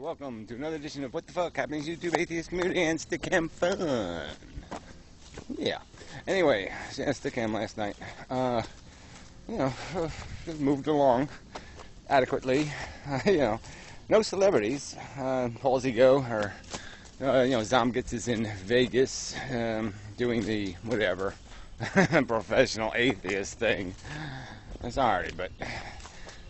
welcome to another edition of What the Fuck Happens YouTube Atheist Community and Stickam Fun. Yeah. Anyway, yeah, Stickam last night. Just moved along adequately. No celebrities. Halsey Go or Zomgitz is in Vegas doing the whatever professional atheist thing. I'm sorry, but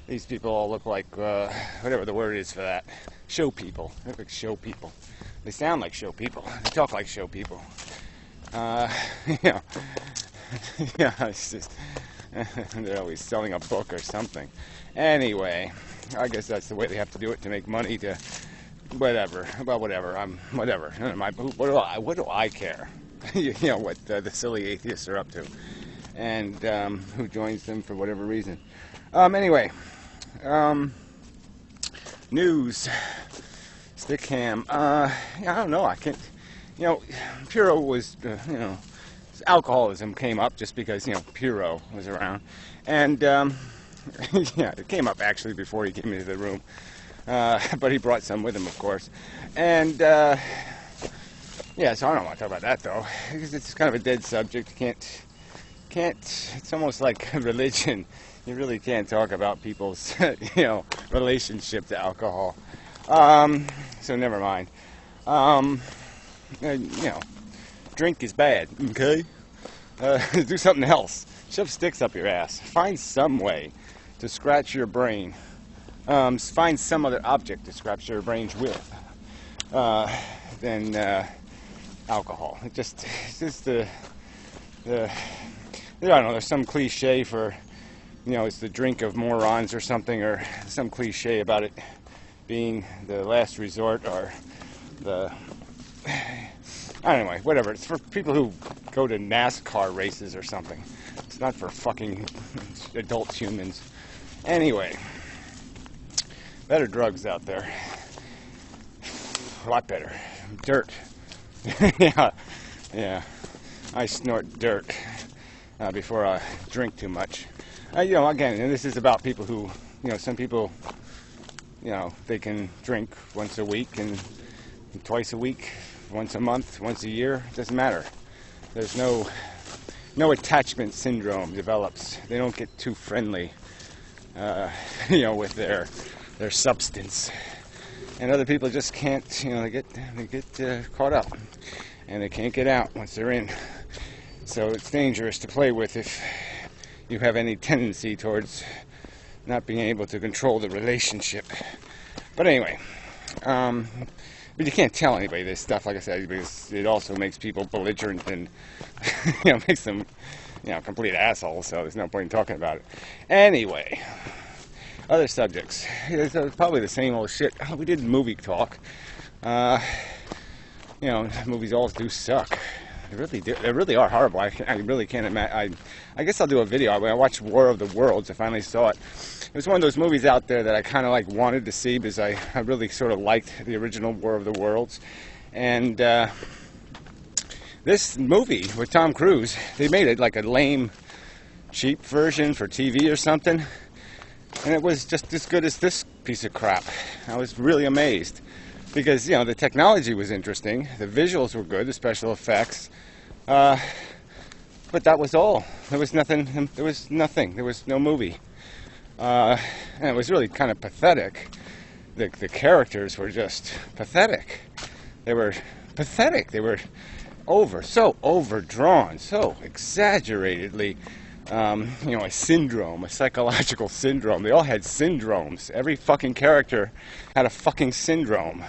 these people all look like whatever the word is for that. Show people. They look like show people. They sound like show people. They talk like show people. It's just they're always selling a book or something. Anyway, I guess that's the way they have to do it to make money. To whatever. Well, whatever. Whatever. What do I care? What the silly atheists are up to, and who joins them for whatever reason. Anyway, news, Stickam. I don't know. I can't. Puro was. Alcoholism came up just because Puro was around, and it came up actually before he came into the room, but he brought some with him, of course, and so I don't want to talk about that though, because it's kind of a dead subject. You can't. It's almost like religion. You really can't talk about people's, relationship to alcohol. So never mind. Drink is bad, okay? Do something else. Shove sticks up your ass. Find some way to scratch your brain. Find some other object to scratch your brains with than alcohol. It's just the I don't know, there's some cliche for, it's the drink of morons or something, or some cliche about it being the last resort, or anyway, whatever. It's for people who go to NASCAR races or something. It's not for fucking adult humans. Anyway, better drugs out there. A lot better. Dirt. yeah. I snort dirt before I drink too much. Again, and this is about people who, some people, they can drink once a week and twice a week, once a month, once a year. It doesn't matter. There's no attachment syndrome develops. They don't get too friendly, with their substance. And other people just can't, they get caught up, and they can't get out once they're in. So it's dangerous to play with if you have any tendency towards not being able to control the relationship. But anyway, but you can't tell anybody this stuff, like I said, because it also makes people belligerent and, makes them, complete assholes, so there's no point in talking about it. Anyway, other subjects. It's probably the same old shit. We did movie talk. Movies all do suck. They really do. They really are horrible. I really can't imagine. I guess I'll do a video. I watched War of the Worlds. I finally saw it. It was one of those movies out there that I kind of wanted to see, because I really sort of liked the original War of the Worlds. And this movie with Tom Cruise, they made it like a lame, cheap version for TV or something. And it was just as good as this piece of crap. I was really amazed. Because, the technology was interesting, the visuals were good, the special effects, but that was all. There was nothing, there was no movie. And it was really kind of pathetic. The characters were just pathetic. They were pathetic. They were so overdrawn, so exaggeratedly, a syndrome, a psychological syndrome. They all had syndromes. Every fucking character had a fucking syndrome.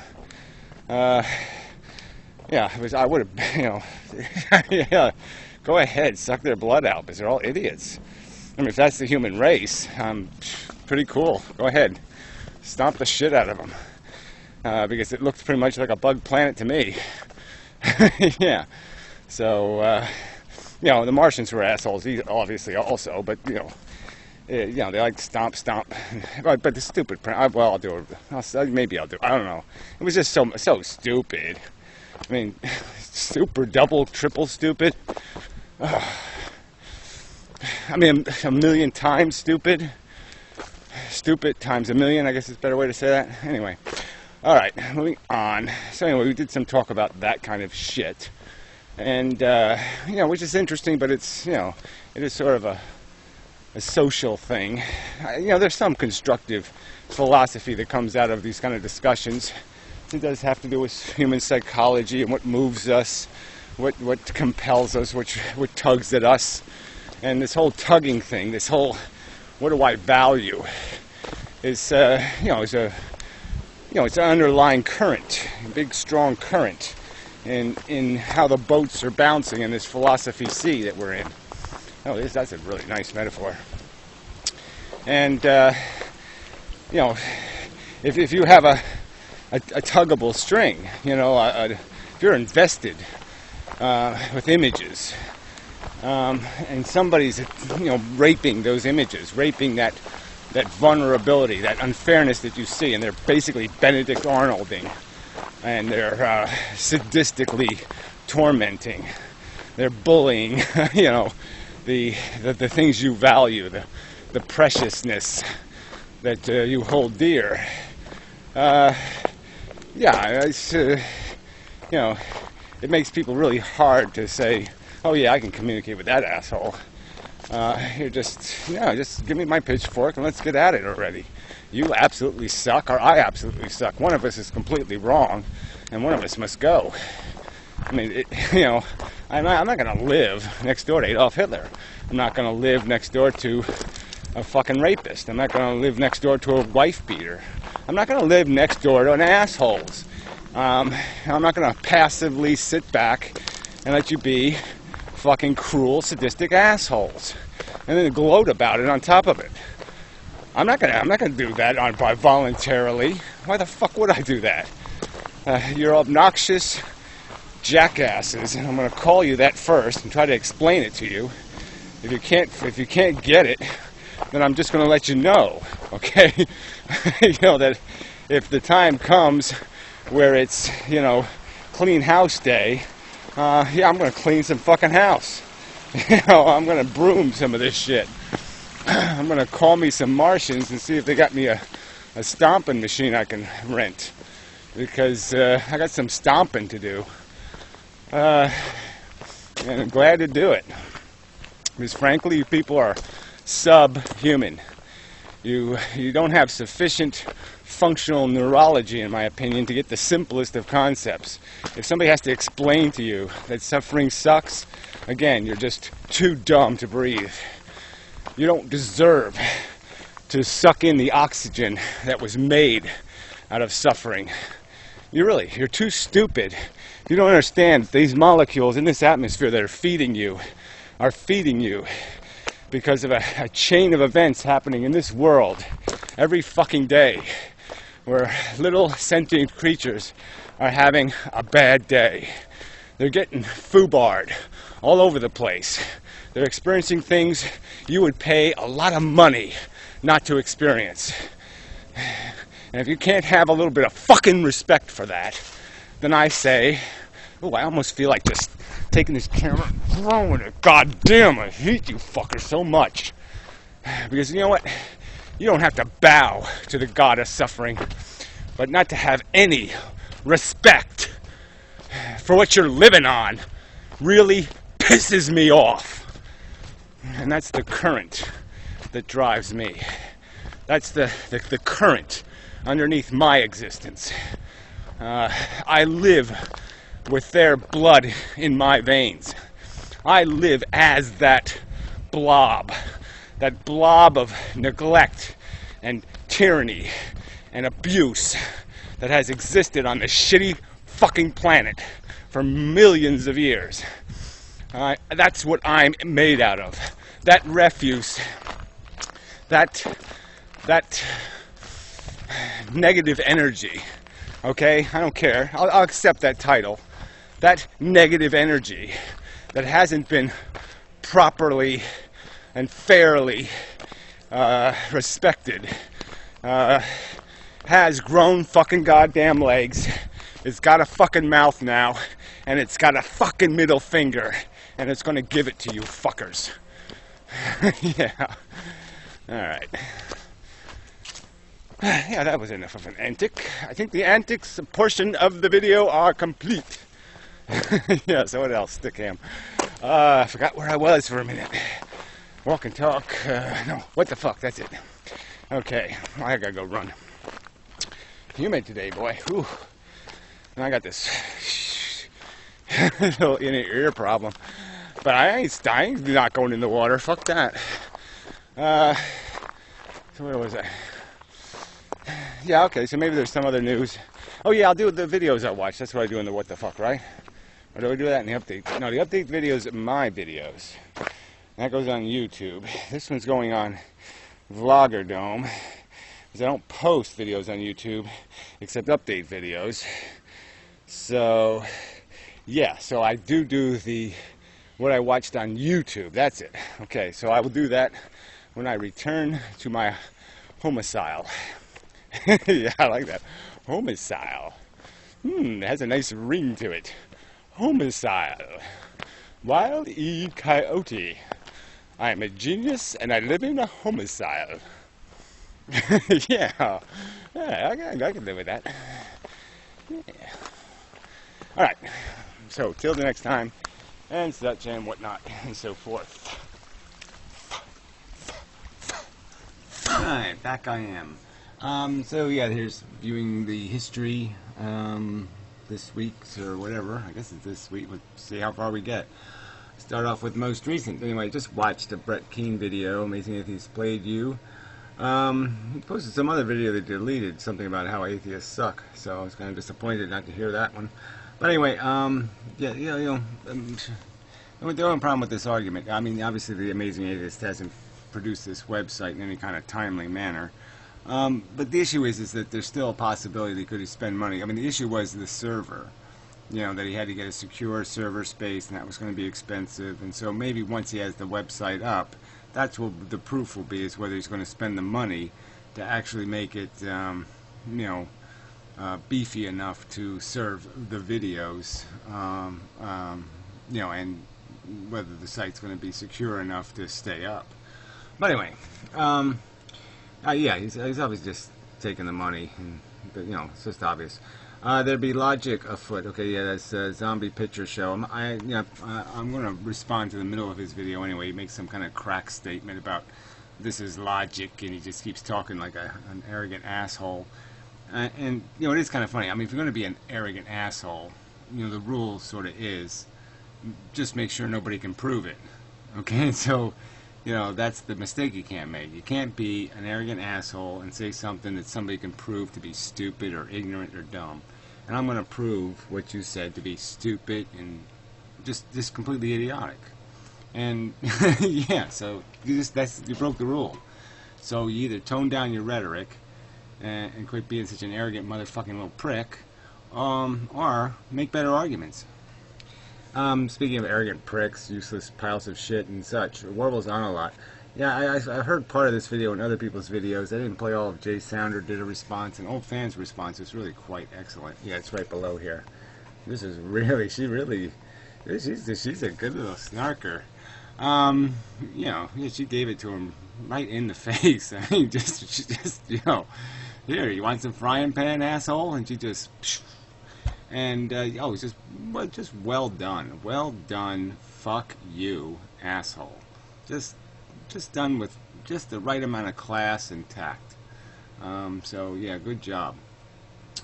It was, I would have, yeah, go ahead, suck their blood out, because they're all idiots. I mean, if that's the human race, pretty cool. Go ahead, stomp the shit out of them, because it looked pretty much like a bug planet to me. Yeah, so, the Martians were assholes, obviously, also, but, they like stomp. But the stupid, I'll do it. Maybe I'll do it. I don't know. It was just so stupid. I mean, super, double, triple stupid. I mean, a million times stupid. Stupid times a million, I guess is a better way to say that. Anyway, Alright, moving on. So anyway, we did some talk about that kind of shit. And, which is interesting, but it's, it is sort of a social thing. There's some constructive philosophy that comes out of these kind of discussions. It does have to do with human psychology and what moves us, what compels us, what tugs at us. And this whole tugging thing, this whole what do I value, is, it's an underlying current, a big strong current in how the boats are bouncing in this philosophy sea that we're in. Oh, that's a really nice metaphor. And, if you have a tuggable string, if you're invested with images, and somebody's, raping those images, raping that vulnerability, that unfairness that you see, and they're basically Benedict Arnolding, and they're sadistically tormenting, they're bullying, the things you value, the preciousness that you hold dear. It makes people really hard to say, oh yeah, I can communicate with that asshole. Just give me my pitchfork and let's get at it already. You absolutely suck, or I absolutely suck. One of us is completely wrong, and one of us must go. I mean, I'm not going to live next door to Adolf Hitler. I'm not going to live next door to a fucking rapist. I'm not going to live next door to a wife beater. I'm not going to live next door to an assholes. I'm not going to passively sit back and let you be fucking cruel, sadistic assholes, and then gloat about it on top of it. I'm not gonna do that voluntarily. Why the fuck would I do that? You're obnoxious jackasses, and I'm gonna call you that first and try to explain it to you. If you can't get it, then I'm just gonna let you know, okay? That if the time comes where it's, clean house day, I'm gonna clean some fucking house. I'm gonna broom some of this shit. I'm gonna call me some Martians and see if they got me a stomping machine I can rent, because I got some stomping to do, and I'm glad to do it, because frankly, you people are subhuman. You don't have sufficient functional neurology, in my opinion, to get the simplest of concepts. If somebody has to explain to you that suffering sucks, again, you're just too dumb to breathe. You don't deserve to suck in the oxygen that was made out of suffering. You're too stupid. You don't understand these molecules in this atmosphere that are feeding you because of a chain of events happening in this world every fucking day, where little sentient creatures are having a bad day. They're getting foobarred all over the place. They're experiencing things you would pay a lot of money not to experience. And if you can't have a little bit of fucking respect for that, then I say, I almost feel like just taking this camera and throwing it. God damn, I hate you fuckers so much. Because you know what? You don't have to bow to the god of suffering, but not to have any respect for what you're living on really pisses me off. And that's the current that drives me. That's the current underneath my existence. I live with their blood in my veins. I live as that blob of neglect and tyranny and abuse that has existed on this shitty fucking planet for millions of years. That's what I'm made out of. That refuse, that negative energy, okay? I don't care. I'll accept that title. That negative energy that hasn't been properly and fairly respected has grown fucking goddamn legs. It's got a fucking mouth now, and it's got a fucking middle finger, and it's gonna give it to you fuckers. Yeah. Alright. Yeah, that was enough of an antic. I think the antics portion of the video are complete. Yeah, so what else? Stickam. I forgot where I was for a minute. Walk and talk. No, what the fuck? That's it. Okay, I gotta go run. Humid today, boy. Whew. And I got this little inner ear problem. But I ain't not going in the water. Fuck that. So where was I? Yeah, okay, so maybe there's some other news. Oh yeah, I'll do the videos I watch. That's what I do in the what the fuck, right? Or do I do that in the update? No, the update videos are my videos. That goes on YouTube. This one's going on Vlogger Dome. Because I don't post videos on YouTube, except update videos. So, yeah, so I do the what I watched on YouTube. That's it. Okay, so I will do that when I return to my homicile. Yeah, I like that. Homicile. It has a nice ring to it. Homicile. Wild E. Coyote. I am a genius and I live in a homicile. Yeah. I can live with that. Yeah. Alright. So, till the next time, and such and whatnot, and so forth. Alright, back I am. So yeah, here's viewing the history, this week's or whatever. I guess it's this week. Let's see how far we get. Start off with most recent. Anyway, just watched a Brett Keane video, Amazing Atheists Played You. He posted some other video that deleted, something about how atheists suck. So I was kind of disappointed not to hear that one. But anyway, yeah, the only problem with this argument, I mean, obviously the Amazing Atheist hasn't produced this website in any kind of timely manner. But the issue is that there's still a possibility that he could spend money. I mean, the issue was the server. You know, that he had to get a secure server space, and that was going to be expensive. And so maybe once he has the website up, that's what the proof will be, is whether he's going to spend the money to actually make it, beefy enough to serve the videos, and whether the site's going to be secure enough to stay up. But anyway, yeah, he's obviously just taking the money, and it's just obvious. There'd be logic afoot. Okay, yeah, that's a zombie picture show. I'm going to respond to the middle of his video anyway. He makes some kind of crack statement about this is logic, and he just keeps talking like an arrogant asshole. And it is kind of funny. I mean, if you're going to be an arrogant asshole, the rule sort of is just make sure nobody can prove it. Okay, so that's the mistake you can't make. You can't be an arrogant asshole and say something that somebody can prove to be stupid or ignorant or dumb. And I'm going to prove what you said to be stupid and just completely idiotic. And yeah, so you broke the rule. So you either tone down your rhetoric and quit being such an arrogant motherfucking little prick, or make better arguments. Speaking of arrogant pricks, useless piles of shit and such, Warble's on a lot. Yeah, I heard part of this video in other people's videos. I didn't play all of Jay Sounder did a response, and Old Fan's response is really quite excellent. Yeah, it's right below here. This is really, she's a good little snarker. Yeah, she gave it to him right in the face. I mean, she just, here, you want some frying pan, asshole? And she just, and, it's just well done. Well done, fuck you, asshole. Just done with just the right amount of class and tact. So, yeah, good job.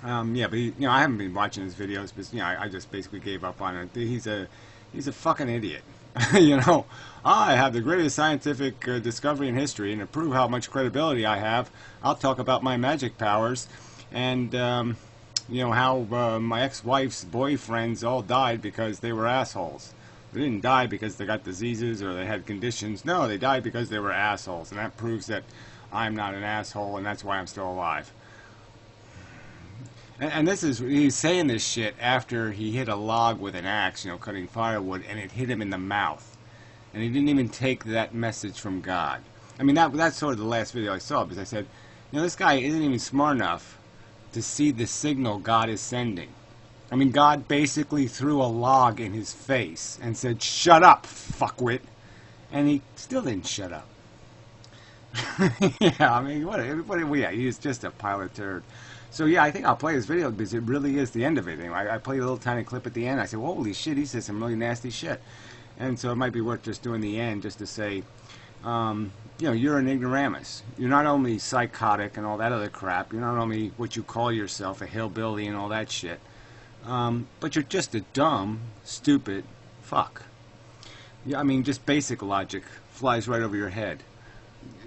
Yeah, but I haven't been watching his videos, but, I just basically gave up on it. He's a fucking idiot. I have the greatest scientific discovery in history, and to prove how much credibility I have, I'll talk about my magic powers, and, how my ex-wife's boyfriends all died because they were assholes. They didn't die because they got diseases or they had conditions. No, they died because they were assholes, and that proves that I'm not an asshole, and that's why I'm still alive. And he's saying this shit after he hit a log with an axe, cutting firewood, and it hit him in the mouth. And he didn't even take that message from God. I mean, that's sort of the last video I saw, because I said, this guy isn't even smart enough to see the signal God is sending. I mean, God basically threw a log in his face and said, "Shut up, fuckwit." And he still didn't shut up. Yeah, I mean, what are we at? He's just a pile of turd. So yeah, I think I'll play this video because it really is the end of it. Anyway, I played a little tiny clip at the end. I said, well, holy shit, he said some really nasty shit. And so it might be worth just doing the end just to say, you know, you're an ignoramus. You're not only psychotic and all that other crap. You're not only what you call yourself, a hillbilly and all that shit. But you're just a dumb, stupid fuck. Yeah, I mean, just basic logic flies right over your head.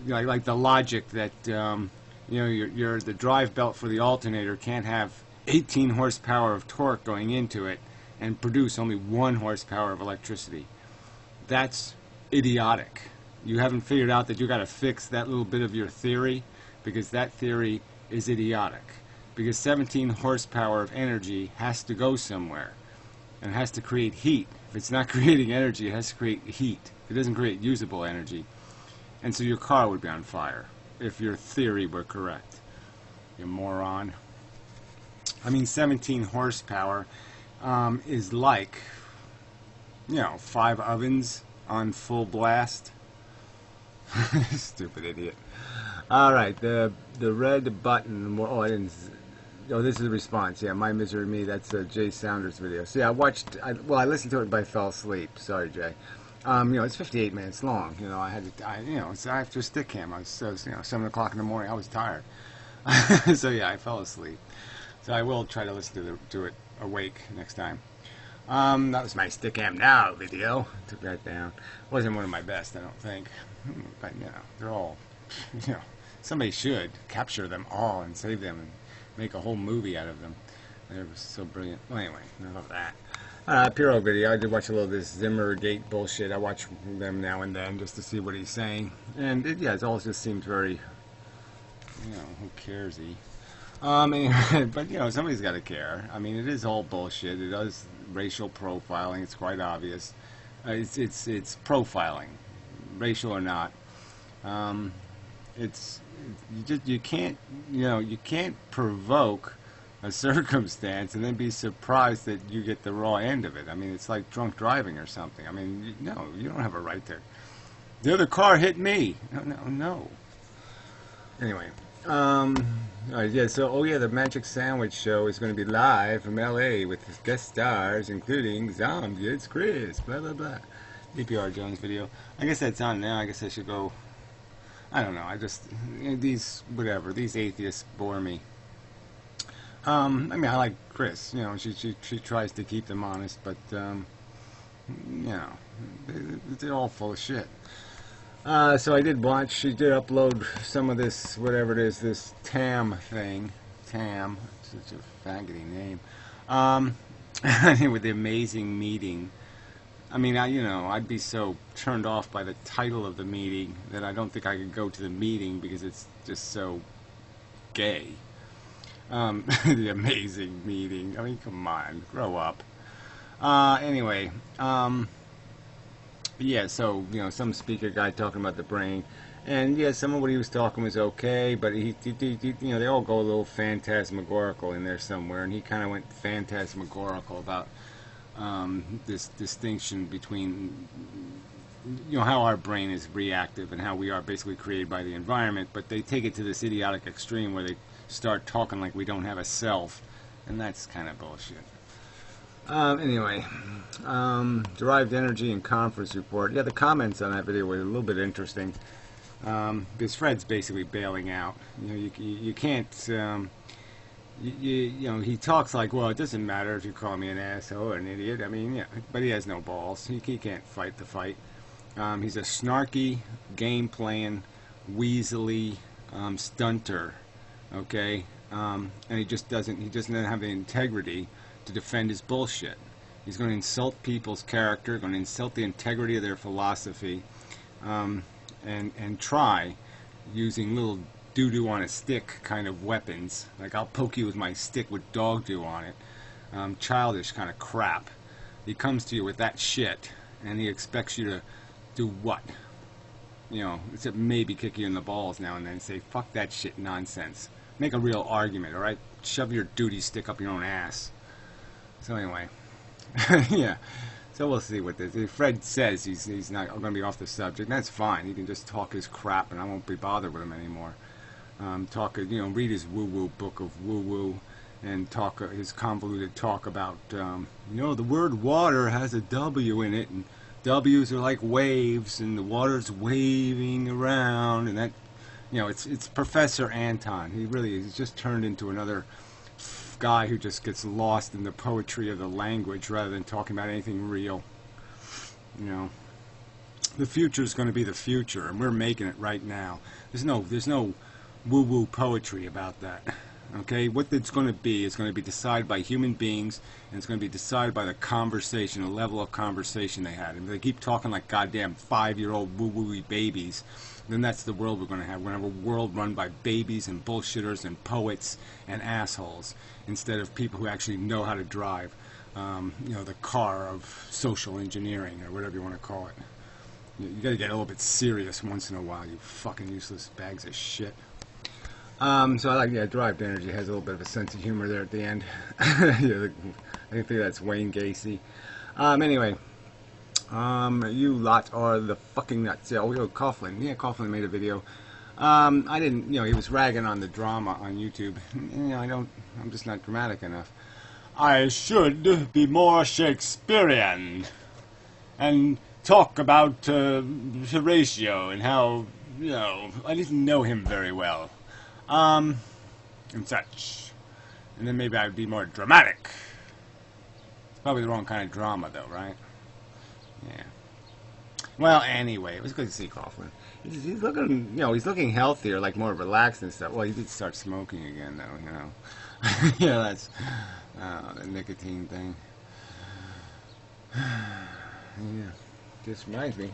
You know, like the logic that you know, the drive belt for the alternator can't have 18 horsepower of torque going into it and produce only 1 horsepower of electricity. That's idiotic. You haven't figured out that you got to fix that little bit of your theory, because that theory is idiotic. Because 17 horsepower of energy has to go somewhere and has to create heat. If it's not creating energy, it has to create heat. It doesn't create usable energy. And so your car would be on fire if your theory were correct. You moron. I mean, 17 horsepower is like, you know, 5 ovens on full blast. Stupid idiot. Alright, the red button. Oh, I didn't. Oh, this is the response. Yeah, My Misery Me. That's Jay Saunders' video. See, I listened to it, but I fell asleep. Sorry, Jay. You know, it's 58 minutes long. You know, you know, it's after stick cam. I was, you know, 7 o'clock in the morning. I was tired. So yeah, I fell asleep. So I will try to listen to it awake next time. That was my stick cam now video. Took that down. Wasn't one of my best, I don't think. But you know, they're all. You know, somebody should capture them all and save them and make a whole movie out of them. They're so brilliant. Well, anyway, enough of that. Piro video. I did watch a little of this Zimmergate bullshit. I watch them now and then just to see what he's saying. And it all just seems very, you know, who cares-y. Anyway, but you know, somebody's got to care. I mean, it is all bullshit. It does racial profiling. It's quite obvious. It's profiling, racial or not. You can't provoke a circumstance and then be surprised that you get the raw end of it. I mean, it's like drunk driving or something. I mean, no, you don't have a right to. The other car hit me. No. Anyway, yeah. So, oh yeah, the Magic Sandwich Show is going to be live from L.A. with guest stars, including Zomgits, Chris, blah blah blah. DPR Jones video. I guess that's on now. I guess I should go. I don't know. I just these atheists bore me. I mean, I like Chris. You know, she tries to keep them honest, but you know, they're all full of shit. So I did watch. She did upload some of this, whatever it is, this Tam thing. Tam, such a faggoty name. With the amazing meeting. I mean, you know, I'd be so turned off by the title of the meeting that I don't think I could go to the meeting because it's just so gay. The amazing meeting. I mean, come on, grow up. Anyway, yeah, so, you know, some speaker guy talking about the brain. And, yeah, some of what he was talking was okay, but he you know, they all go a little phantasmagorical in there somewhere, and he kind of went phantasmagorical about this distinction between, you know, how our brain is reactive and how we are basically created by the environment, but they take it to this idiotic extreme where they start talking like we don't have a self, and that's kind of bullshit. Anyway, derived energy and conference report. Yeah, the comments on that video were a little bit interesting, because Fred's basically bailing out. You know, you can't, you know, he talks like, well, it doesn't matter if you call me an asshole or an idiot. I mean, yeah, but he has no balls. He can't fight the fight. He's a snarky, game-playing, weaselly stunter, okay? And he doesn't have the integrity to defend his bullshit. He's going to insult people's character, going to insult the integrity of their philosophy, and try using little doo-doo on a stick kind of weapons. Like, I'll poke you with my stick with dog doo on it. Childish kind of crap. He comes to you with that shit, and he expects you to do what? You know, except maybe kick you in the balls now and then and say, fuck that shit nonsense. Make a real argument, alright? Shove your duty stick up your own ass. So anyway, yeah. So we'll see what this. If Fred says he's not going to be off the subject, that's fine. He can just talk his crap, and I won't be bothered with him anymore. Read his woo-woo book of woo-woo, and talk his convoluted talk about, the word water has a W in it, and W's are like waves, and the water's waving around, and that, it's Professor Anton. He's just turned into another guy who just gets lost in the poetry of the language rather than talking about anything real. The future is going to be the future, and we're making it right now. There's no woo-woo poetry about that. Okay, what it's going to be is going to be decided by human beings, and it's going to be decided by the conversation, the level of conversation they had. And if they keep talking like goddamn 5-year-old woo-woo-y babies, then that's the world we're going to have. We're going to have a world run by babies and bullshitters and poets and assholes, instead of people who actually know how to drive, the car of social engineering, or whatever you want to call it. You got to get a little bit serious once in a while, you fucking useless bags of shit. So I like, Drive to Energy has a little bit of a sense of humor there at the end. I think that's Wayne Gacy. Anyway, you lot are the fucking nuts. Coughlin. Yeah, Coughlin made a video. I didn't, he was ragging on the drama on YouTube. I'm just not dramatic enough. I should be more Shakespearean and talk about Horatio and how, I didn't know him very well. And such. And then maybe I would be more dramatic. It's probably the wrong kind of drama, though, right? Yeah. Well, anyway, it was good to see Coughlin. He's looking, he's looking healthier, like more relaxed and stuff. Well, he did start smoking again, though, Yeah, that's the nicotine thing. Yeah, just reminds me.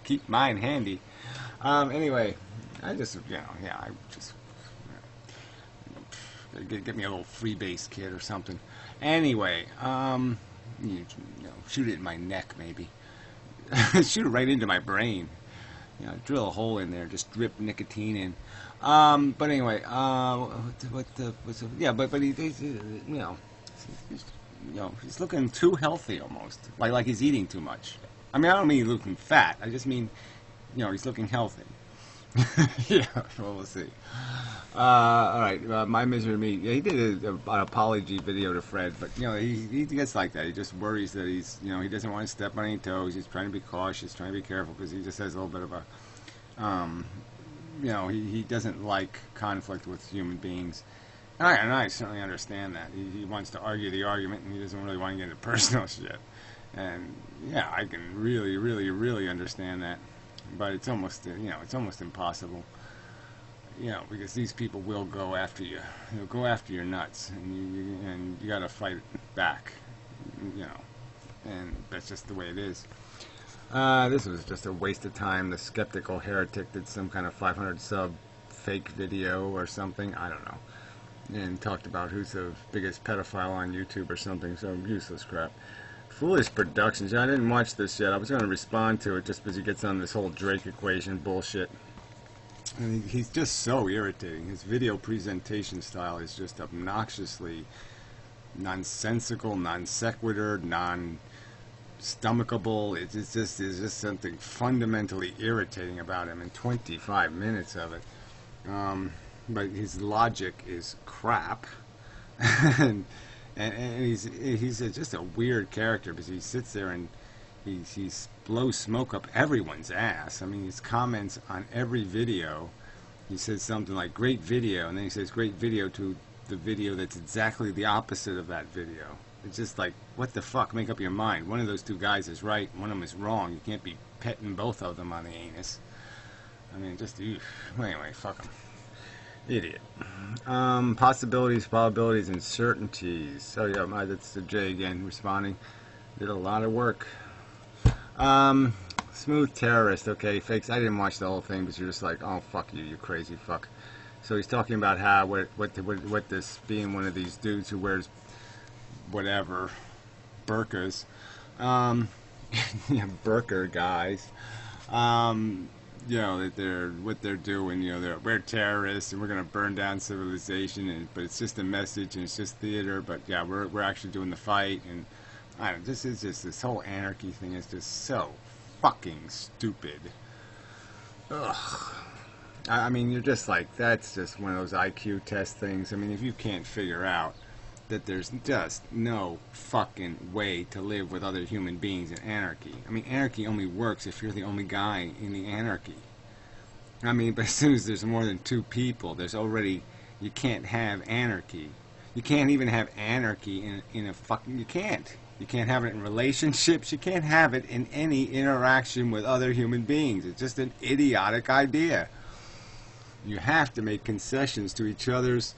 Keep mine handy. Anyway, I just, get me a little freebase kit or something. Anyway, shoot it in my neck, maybe. Shoot it right into my brain. Drill a hole in there, just drip nicotine in. But anyway, he's looking too healthy almost, like he's eating too much. I mean, I don't mean looking fat. I just mean, he's looking healthy. Yeah, well, we'll see. All right, My Misery Me. Yeah, he did an apology video to Fred, but he gets like that. He just worries that he's, he doesn't want to step on any toes. He's trying to be cautious, trying to be careful, because he just has a little bit of a, he doesn't like conflict with human beings. And I certainly understand that. He wants to argue the argument, and he doesn't really want to get into personal shit. And yeah, I can really, really, really understand that. But it's almost, it's almost impossible. Because these people will go after you. They'll go after your nuts, and you got to fight back. And that's just the way it is. This was just a waste of time. The Skeptical Heretic did some kind of 500 sub fake video or something. I don't know. And talked about who's the biggest pedophile on YouTube or something. Some useless crap. Foolish Productions. I didn't watch this yet. I was going to respond to it just because he gets on this whole Drake equation bullshit. And he's just so irritating. His video presentation style is just obnoxiously nonsensical, non sequitur, non-stomachable. It's just something fundamentally irritating about him in 25 minutes of it. But his logic is crap. And he's just a weird character, because he sits there and he blows smoke up everyone's ass. I mean, his comments on every video, he says something like "great video," and then he says "great video" to the video that's exactly the opposite of that video. It's just like, what the fuck? Make up your mind. One of those two guys is right, one of them is wrong. You can't be petting both of them on the anus. I mean, just well, anyway, fuck him. Idiot. Possibilities, probabilities, and certainties. Oh yeah, that's the J again responding. Did a lot of work. Smooth Terrorist. Okay, fakes. I didn't watch the whole thing, but you're just like, oh fuck you, you crazy fuck. So he's talking about how what this being one of these dudes who wears whatever burqas, yeah, burqa guys. That what they're doing, we're terrorists and we're gonna burn down civilization, but it's just a message and it's just theater. But yeah, we're actually doing the fight, and I don't, this whole anarchy thing is just so fucking stupid. Ugh. I mean, you're just like, that's just one of those IQ test things. I mean, if you can't figure out that there's just no fucking way to live with other human beings in anarchy. I mean, anarchy only works if you're the only guy in the anarchy. I mean, but as soon as there's more than two people, there's already, you can't have anarchy. You can't even have anarchy in a fucking, you can't. You can't have it in relationships. You can't have it in any interaction with other human beings. It's just an idiotic idea. You have to make concessions to each other's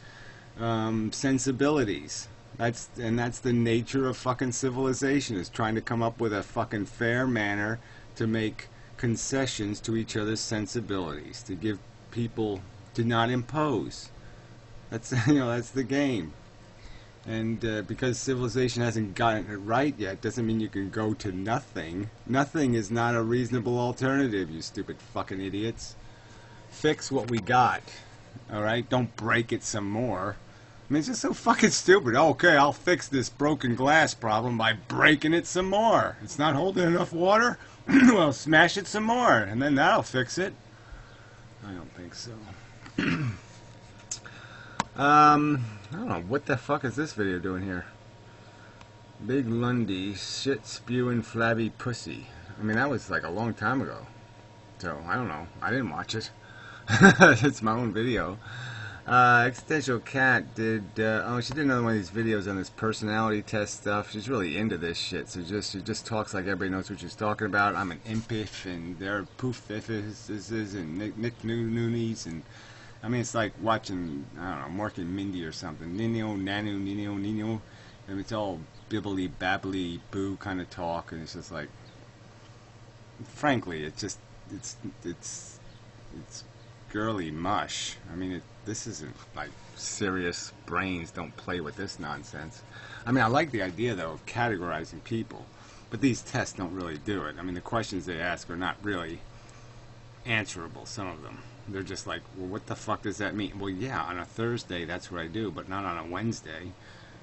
sensibilities. That's the nature of fucking civilization, is trying to come up with a fucking fair manner to make concessions to each other's sensibilities, to give people, to not impose. That's, you know, that's the game. And because civilization hasn't gotten it right yet, doesn't mean you can go to nothing. Nothing is not a reasonable alternative, you stupid fucking idiots. Fix what we got, alright? Don't break it some more. I mean, it's just so fucking stupid. Okay, I'll fix this broken glass problem by breaking it some more. It's not holding enough water? Well, smash it some more, and then that'll fix it. I don't think so. I don't know, what the fuck is this video doing here? Big Lundy, shit spewing flabby pussy. I mean, that was like a long time ago. So, I don't know. I didn't watch it. It's my own video. Existential Cat did, oh, she did another one of these videos on this personality test stuff. She's really into this shit, so she just talks like everybody knows what she's talking about. I'm an impish, and they're poof-iffes, and Nick Noonies, and, I mean, it's like watching, I don't know, Mork and Mindy or something. Nino, Nanu, Nino. And it's all bibbly, babbly, boo kind of talk, and it's just like, frankly, it's just, it's girly mush. I mean, this isn't like serious. Brains don't play with this nonsense. I mean, I like the idea though of categorizing people, but these tests don't really do it. I mean, the questions they ask are not really answerable, some of them. They're just like, well, what the fuck does that mean? Well, yeah, on a Thursday that's what I do, but not on a Wednesday.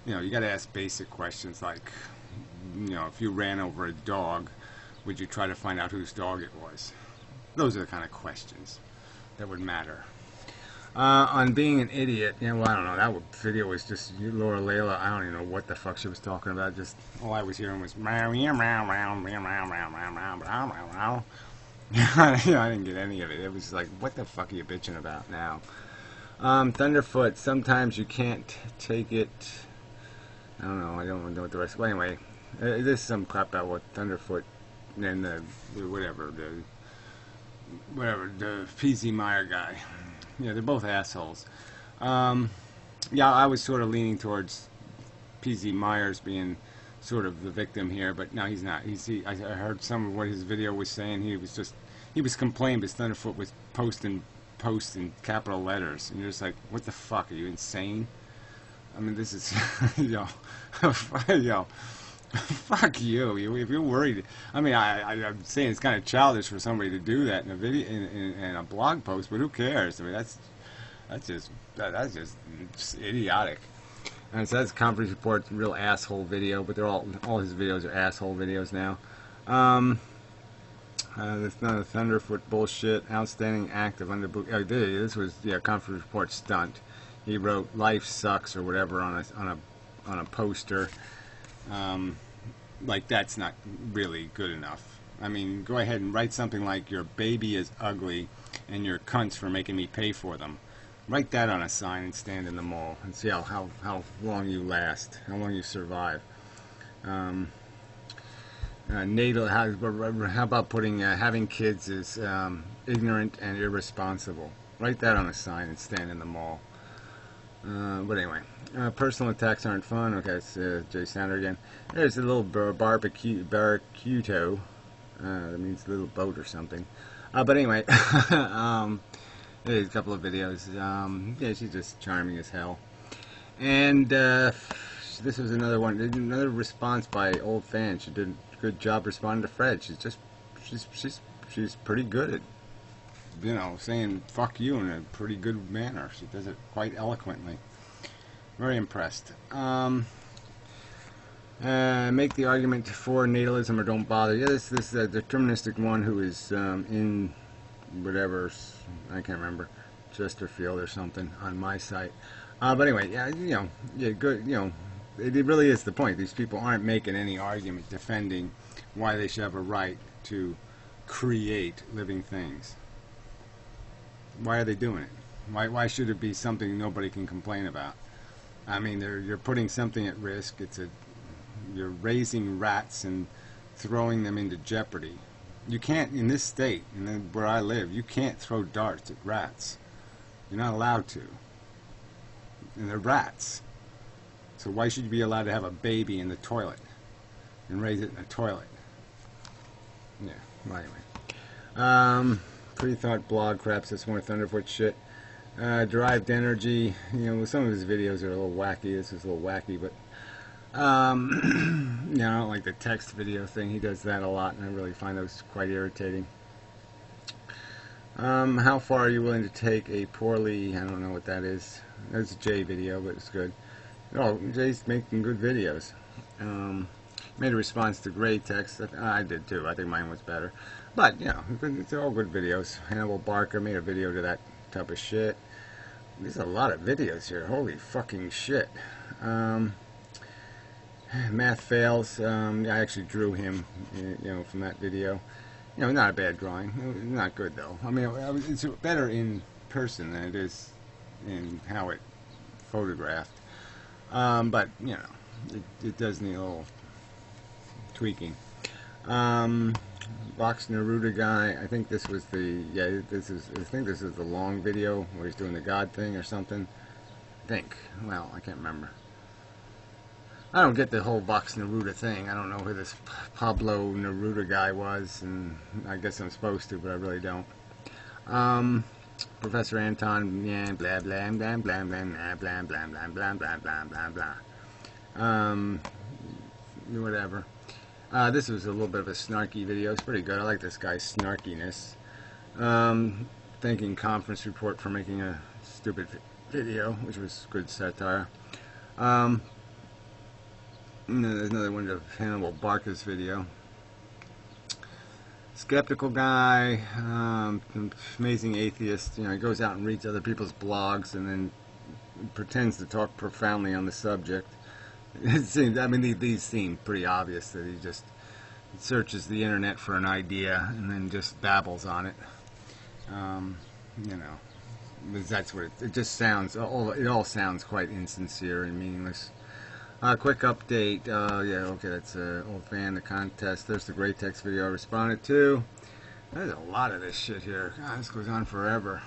You know, you got to ask basic questions like, you know, if you ran over a dog, would you try to find out whose dog it was? Those are the kind of questions that would matter. On being an idiot, yeah, well, I don't know, that video was just Laura Layla. I don't even know what the fuck she was talking about. Just all I was hearing was you know, I didn't get any of it. It was like, what the fuck are you bitching about now? Thunderfoot, sometimes you can't take it. I don't know, I don't know what the rest. Well, anyway, this is some crap about what Thunderfoot and the PZ Meyer guy. Yeah, they're both assholes. Yeah, I was sort of leaning towards PZ Myers being sort of the victim here, but no, he's not. I heard some of what his video was saying. He was complaining because Thunderfoot was posting posts in capital letters, and you're just like, what the fuck? Are you insane? I mean, this is, yo, fuck you. If you're worried, I mean, I'm saying it's kind of childish for somebody to do that in a video, in a blog post, but who cares? I mean, that's just idiotic. And so that's Conference Report's real asshole video, but they're all his videos are asshole videos now. That's not a Thunderfoot bullshit. Outstanding act of underbook. Oh, this was Conference Report stunt. He wrote "Life sucks" or whatever on a poster. Like, that's not really good enough. I mean, go ahead and write something like, "Your baby is ugly and you're cunts for making me pay for them." Write that on a sign and stand in the mall and see how long you last, how long you survive. Natal, how about putting having kids is ignorant and irresponsible? Write that on a sign and stand in the mall. But anyway, personal attacks aren't fun. Okay, it's Jay Sander again. There's a little barracudo. That means little boat or something. But anyway, there's a couple of videos. Yeah, she's just charming as hell. And this was another one. Another response by old fan. She did a good job responding to Fred. She's pretty good at, you know, saying fuck you in a pretty good manner. She does it quite eloquently. Very impressed. Make the argument for natalism or don't bother. Yeah, this is a deterministic one who is in whatever, I can't remember, Chesterfield or something on my site. But anyway, yeah, yeah, good, it really is the point. These people aren't making any argument defending why they should have a right to create living things. Why are they doing it? Why should it be something nobody can complain about? I mean, you're putting something at risk. You're raising rats and throwing them into jeopardy. You can't, in this state, and where I live, you can't throw darts at rats. You're not allowed to. And they're rats. So why should you be allowed to have a baby in the toilet and raise it in a toilet? Yeah, well, anyway. Pre-thought blog craps, this more Thunderfoot shit. Derived energy, some of his videos are a little wacky. This is a little wacky, but I don't like the text video thing. He does that a lot, and I really find those quite irritating. How far are you willing to take a poorly, I don't know what that is. That's a Jay video, but it's good. Oh, Jay's making good videos. Made a response to Gray text. I did too. I think mine was better. But, it's all good videos. Hannibal Barker made a video to that type of shit. There's a lot of videos here. Holy fucking shit. Math fails. I actually drew him, from that video. Not a bad drawing. Not good though. I mean, it's better in person than it is in how it photographed. But it does need a little tweaking. Box Neruda guy. I think this was the I think this is the long video where he's doing the God thing or something. I think. Well, I can't remember. I don't get the whole Box Neruda thing. I don't know who this Pablo Neruda guy was, and I guess I'm supposed to, but I really don't. Professor Anton, yeah, blah blah blah blah blah blah blah blah blah blah blah blah blah blah. Whatever. This was a little bit of a snarky video. It's pretty good. I like this guy's snarkiness. Thanking Conference Report for making a stupid video, which was good satire. There's another one of Hannibal Barker's video. Skeptical guy, amazing atheist. He goes out and reads other people's blogs and then pretends to talk profoundly on the subject. It seems, I mean, these seem pretty obvious that he just searches the internet for an idea and then just babbles on it. That's what it just sounds. It all sounds quite insincere and meaningless. Quick update. Yeah, okay, that's old fan. The contest. There's the Great Text video I responded to. There's a lot of this shit here. God, this goes on forever.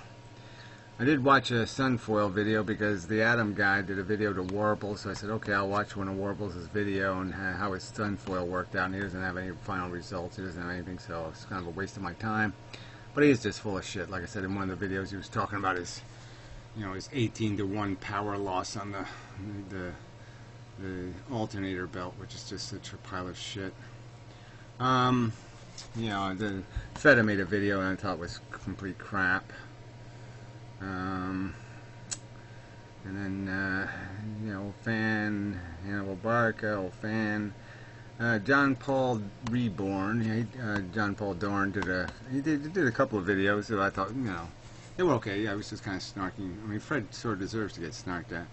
I did watch a Sunfoil video because the Atom guy did a video to Warble, so I said, okay, I'll watch one of Warble's video and how his Sunfoil worked out, and he doesn't have any final results. He doesn't have anything, so it's kind of a waste of my time. But he is just full of shit. Like I said in one of the videos, he was talking about his, his 18-to-1 power loss on the alternator belt, which is just such a pile of shit. The Feta made a video and I thought it was complete crap. And then, fan, Hannibal Barker, old fan. John Paul Reborn, John Paul Dorn did a couple of videos that I thought, they were okay. Yeah, I was just kind of snarky. I mean, Fred sort of deserves to get snarked at,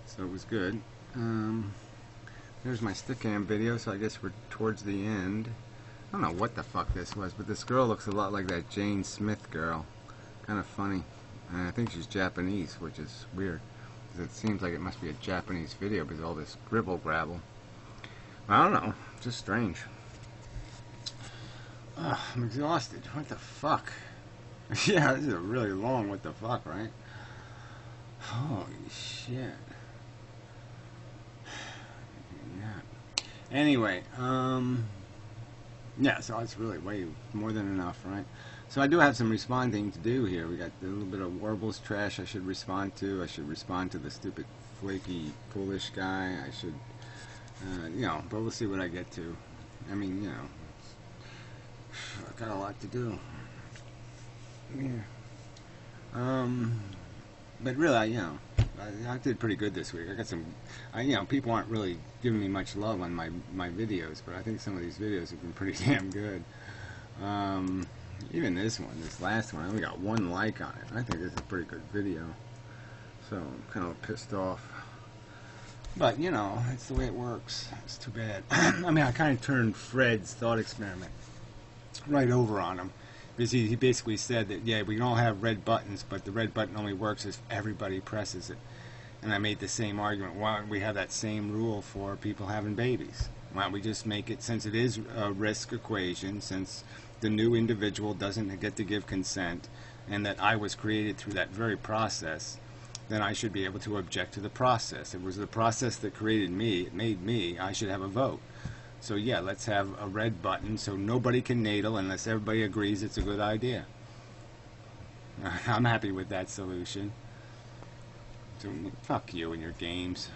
so it was good. There's my Stickam video, so I guess we're towards the end. I don't know what the fuck this was, but this girl looks a lot like that Jane Smith girl. Kind of funny. And I think she's Japanese, which is weird. Because it seems like it must be a Japanese video because of all this gribble-grabble. I don't know. Just strange. I'm exhausted. What the fuck? Yeah, this is a really long what the fuck, right? Holy shit. Anyway, yeah, so it's really way more than enough, right? So I do have some responding to do here. We got a little bit of Warble's trash I should respond to. I should respond to the stupid, flaky Polish guy. I should, but we'll see what I get to. I mean, I've got a lot to do. Yeah. But really, I did pretty good this week. I got some, you know, people aren't really giving me much love on my videos, but I think some of these videos have been pretty damn good. Even this one, this last one, I only got 1 like on it. I think this is a pretty good video. So I'm kind of pissed off. But, you know, it's the way it works. It's too bad. I mean, I kind of turned Fred's thought experiment right over on him. Because he basically said that, yeah, we can all have red buttons, but the red button only works if everybody presses it. And I made the same argument. Why don't we have that same rule for people having babies? Why don't we just make it, since it is a risk equation, since the new individual doesn't get to give consent, and that I was created through that very process, then I should be able to object to the process. It was the process that created me, it made me, I should have a vote. So yeah, let's have a red button so nobody can natal unless everybody agrees it's a good idea. I'm happy with that solution. So, fuck you and your games.